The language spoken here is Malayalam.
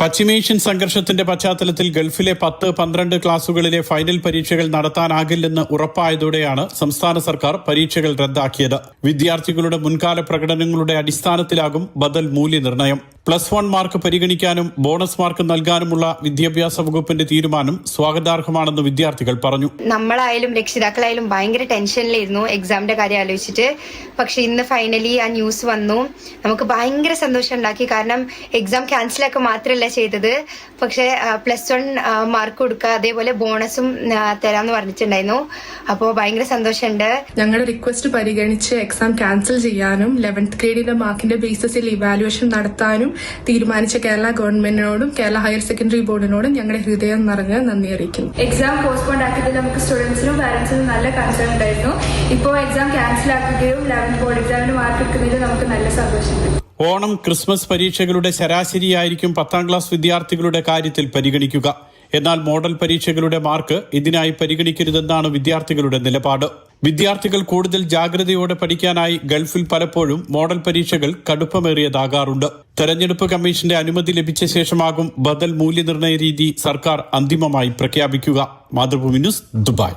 പശ്ചിമേഷ്യൻ സംഘർഷത്തിന്റെ പശ്ചാത്തലത്തിൽ ഗൾഫിലെ 10-12 ക്ലാസുകളിലെ ഫൈനൽ പരീക്ഷകൾ നടത്താനാകില്ലെന്ന് ഉറപ്പായതോടെയാണ് സംസ്ഥാന സർക്കാർ പരീക്ഷകൾ റദ്ദാക്കിയത്. വിദ്യാർത്ഥികളുടെ മുൻകാല പ്രകടനങ്ങളുടെ അടിസ്ഥാനത്തിലാകും ബദൽ മൂല്യനിർണ്ണയം. +1 മാർക്ക് പരിഗണിക്കാനും ബോണസ് മാർക്ക് നൽകാനുമുള്ള വിദ്യാഭ്യാസ വകുപ്പിന്റെ തീരുമാനം സ്വാഗതാർഹമാണെന്ന് വിദ്യാർത്ഥികൾ പറഞ്ഞു. നമ്മളായാലും രക്ഷിതാക്കളായാലും ഭയങ്കര ടെൻഷനിലായിരുന്നു എക്സാമിന്റെ കാര്യം ആലോചിച്ചിട്ട്. പക്ഷെ ഇന്ന് ഫൈനലി ആ ന്യൂസ് വന്നു. നമുക്ക് ഭയങ്കര സന്തോഷം ഉണ്ടാക്കി. കാരണം എക്സാം ക്യാൻസലാക്കുക മാത്രമല്ല ചെയ്തത്, പക്ഷെ +1 മാർക്ക് കൊടുക്കുക, അതേപോലെ ബോണസും തരാമെന്ന് പറഞ്ഞിട്ടുണ്ടായിരുന്നു. അപ്പോൾ ഭയങ്കര സന്തോഷമുണ്ട്. ഞങ്ങളുടെ റിക്വസ്റ്റ് പരിഗണിച്ച് എക്സാം ക്യാൻസൽ ചെയ്യാനും 11th ഗ്രേഡിന്റെ മാർക്കിന്റെ ബേസിസിൽ ഇവാലുവേഷൻ നടത്താനും തീരുമാനിച്ച കേരള ഗവൺമെന്റിനോടും കേരള ഹയർ സെക്കൻഡറി ബോർഡിനോടും ഞങ്ങളുടെ ഹൃദയം നിറഞ്ഞ നന്ദി അറിയിക്കുന്നു. എക്സാം പോസ്റ്റ്പോൺ ആക്കിയതിൽ നമുക്ക് സ്റ്റുഡൻസിനും പാരന്റ്സിനും നല്ല കൺസേൺ ഉണ്ടായിരുന്നു. ഇപ്പോൾ എക്സാം ക്യാൻസൽ ആക്കുകയും 11th ബോർഡ് എക്സാമിന് മാർക്ക് എടുക്കുന്നതിൽ നമുക്ക് നല്ല സന്തോഷമുണ്ട്. ഓണം, ക്രിസ്മസ് പരീക്ഷകളുടെ ശരാശരിയായിരിക്കും 10ാം ക്ലാസ് വിദ്യാർത്ഥികളുടെ കാര്യത്തിൽ പരിഗണിക്കുക. എന്നാൽ മോഡൽ പരീക്ഷകളുടെ മാർക്ക് ഇതിനായി പരിഗണിക്കരുതെന്നാണ് വിദ്യാർത്ഥികളുടെ നിലപാട്. വിദ്യാർത്ഥികൾ കൂടുതൽ ജാഗ്രതയോടെ പഠിക്കാനായി ഗൾഫിൽ പലപ്പോഴും മോഡൽ പരീക്ഷകൾ കടുപ്പമേറിയതാകാറുണ്ട്. തെരഞ്ഞെടുപ്പ് കമ്മീഷന്റെ അനുമതി ലഭിച്ച ശേഷമാകും ബദൽ മൂല്യനിർണ്ണയ രീതി സർക്കാർ അന്തിമമായി പ്രഖ്യാപിക്കുക. Mathrubhumi news, Dubai.